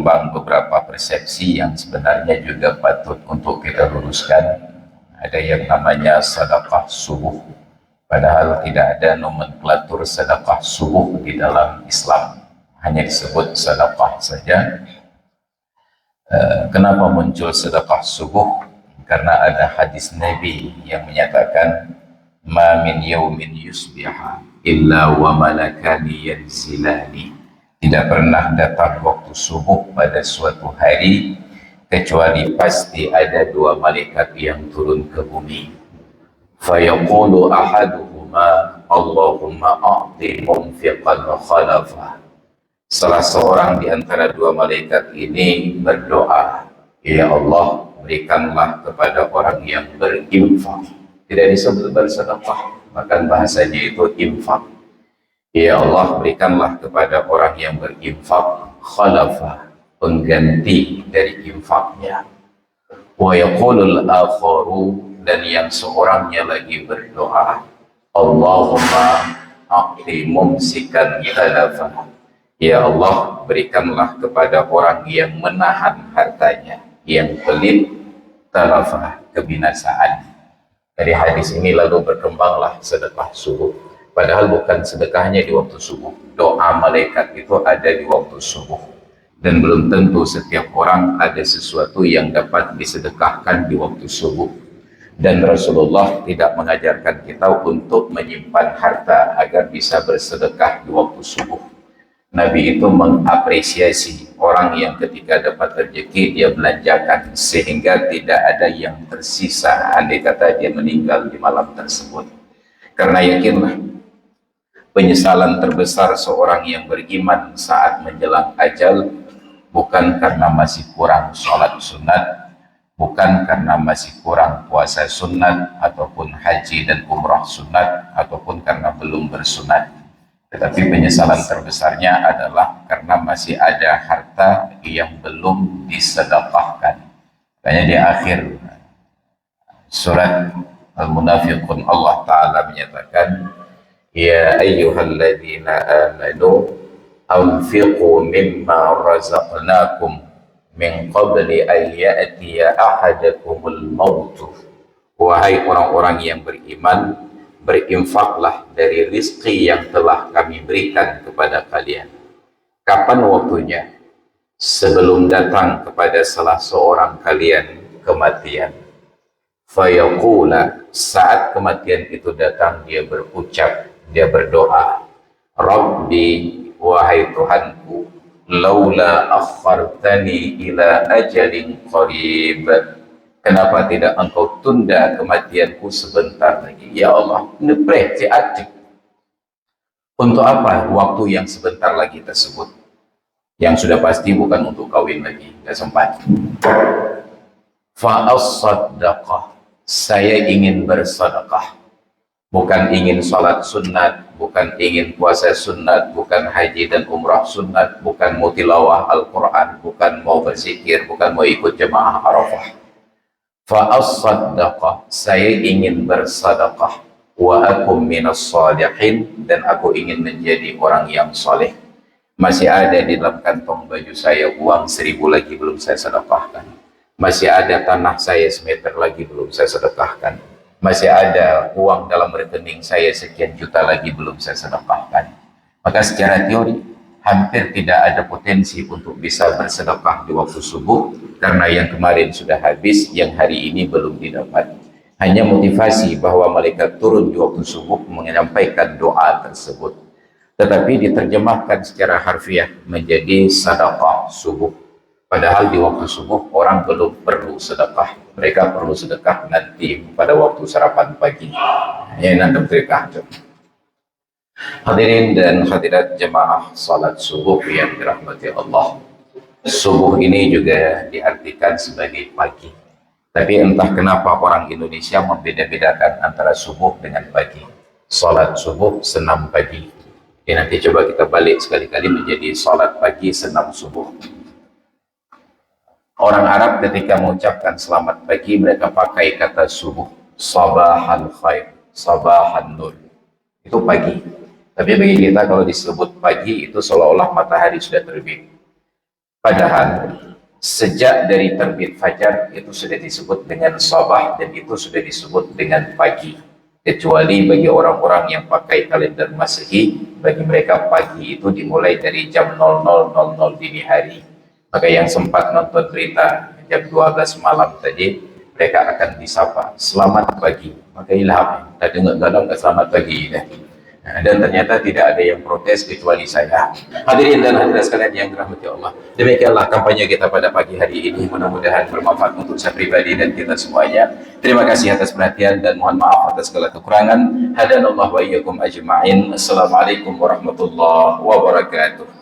berkembang beberapa persepsi yang sebenarnya juga patut untuk kita luruskan. Ada yang namanya sedekah subuh, padahal tidak ada nomenklatur sedekah subuh di dalam Islam, hanya disebut sedekah saja. Kenapa muncul sedekah subuh? Karena ada hadis Nabi yang menyatakan, ma min yaumin yusbiha illa wa malakani yanzilani. Tidak pernah datang waktu subuh pada suatu hari kecuali pasti ada dua malaikat yang turun ke bumi. Fayaqulu ahaduhuma Allahumma a'ti munfiqan khalafa. Salah seorang di antara dua malaikat ini berdoa, ya Allah, berikanlah kepada orang yang berinfak. Tidak disebut bersedekah, bahkan bahasanya itu infak. Ya Allah, berikanlah kepada orang yang berinfak khalafa, pengganti dari infaknya. Wa yaqulul akharu, dan yang seorangnya lagi berdoa, Allahumma a'ti mumsikan khalafa. Ya Allah, berikanlah kepada orang yang menahan hartanya, yang pelit, talafah, kebinasaan. Dari hadis ini lalu berkembanglah sedekah subuh. Padahal bukan sedekahnya di waktu subuh. Doa malaikat itu ada di waktu subuh. Dan belum tentu setiap orang ada sesuatu yang dapat disedekahkan di waktu subuh. Dan Rasulullah tidak mengajarkan kita untuk menyimpan harta agar bisa bersedekah di waktu subuh. Nabi itu mengapresiasi orang yang ketika dapat rezeki dia belanjakan sehingga tidak ada yang tersisa andai kata dia meninggal di malam tersebut. Karena yakinlah, penyesalan terbesar seorang yang beriman saat menjelang ajal bukan karena masih kurang sholat sunat, bukan karena masih kurang puasa sunat ataupun haji dan umrah sunat, ataupun karena belum bersunat. Tetapi penyesalan terbesarnya adalah karena masih ada harta yang belum disedekahkan. Makanya di akhir surat Al-Munafiqun Allah Ta'ala menyatakan, ya ayyuhalladzina amanu anfiqu mimma razaqnakum min qabli an ya'tiya ahadakumul mautu. Wahai orang-orang yang beriman, berinfaklah dari rizki yang telah kami berikan kepada kalian. Kapan waktunya? Sebelum datang kepada salah seorang kalian kematian. Fayaqula, saat kematian itu datang, dia berucap, dia berdoa, Rabbi, wahai Tuhanku, laula akhartani ila ajalin qarib, kenapa tidak engkau tunda kematianku sebentar lagi? Ya Allah, nepreh si adik. Untuk apa waktu yang sebentar lagi tersebut? Yang sudah pasti bukan untuk kawin lagi, tidak sempat. Fa'as-saddaqah, saya ingin bersedekah. Bukan ingin salat sunat, bukan ingin puasa sunat, bukan haji dan umrah sunat, bukan mau tilawah Al-Quran, bukan mau berzikir, bukan mau ikut jemaah Arafah. Fa'as-saddaqah, saya ingin bersedekah. Wa akum minas salihin, dan aku ingin menjadi orang yang soleh. Masih ada di dalam kantong baju saya uang 1.000 lagi belum saya sedekahkan. Masih ada tanah saya semeter lagi belum saya sedekahkan. Masih ada uang dalam rekening saya sekian juta lagi belum saya sedekahkan. Maka secara teori hampir tidak ada potensi untuk bisa bersedekah di waktu subuh, karena yang kemarin sudah habis, yang hari ini belum didapat. Hanya motivasi bahwa malaikat turun di waktu subuh menyampaikan doa tersebut, tetapi diterjemahkan secara harfiah menjadi sedekah subuh. Padahal di waktu subuh orang belum perlu sedekah, mereka perlu sedekah nanti pada waktu sarapan pagi. Ya, nanti sedekah. Hadirin dan hadirat jemaah salat subuh yang dirahmati Allah. Subuh ini juga diartikan sebagai pagi. Tapi entah kenapa orang Indonesia membeda-bedakan antara subuh dengan pagi. Salat subuh senam pagi. Jadi nanti coba kita balik sekali-kali menjadi salat pagi senam subuh. Orang Arab ketika mengucapkan selamat pagi, mereka pakai kata subuh, sabahal khair, sabahan nur. Itu pagi. Tapi bagi kita kalau disebut pagi itu seolah-olah matahari sudah terbit. Padahal sejak dari terbit fajar itu sudah disebut dengan sabah dan itu sudah disebut dengan pagi. Kecuali bagi orang-orang yang pakai kalender Masehi, bagi mereka pagi itu dimulai dari jam 00.00 dini hari. Maka yang sempat nonton berita jam 12 malam tadi, mereka akan disapa selamat pagi. Maka ilham, tak dengar galau ke selamat pagi dah. Dan ternyata tidak ada yang protes kecuali saya. Hadirin dan hadirat sekalian yang dirahmati Allah, demikianlah kampanye kita pada pagi hari ini. Mudah-mudahan bermanfaat untuk saya pribadi dan kita semuanya. Terima kasih atas perhatian dan mohon maaf atas segala kekurangan. Hadanallahu wa iyyakum ajma'in. Assalamualaikum warahmatullahi wabarakatuh.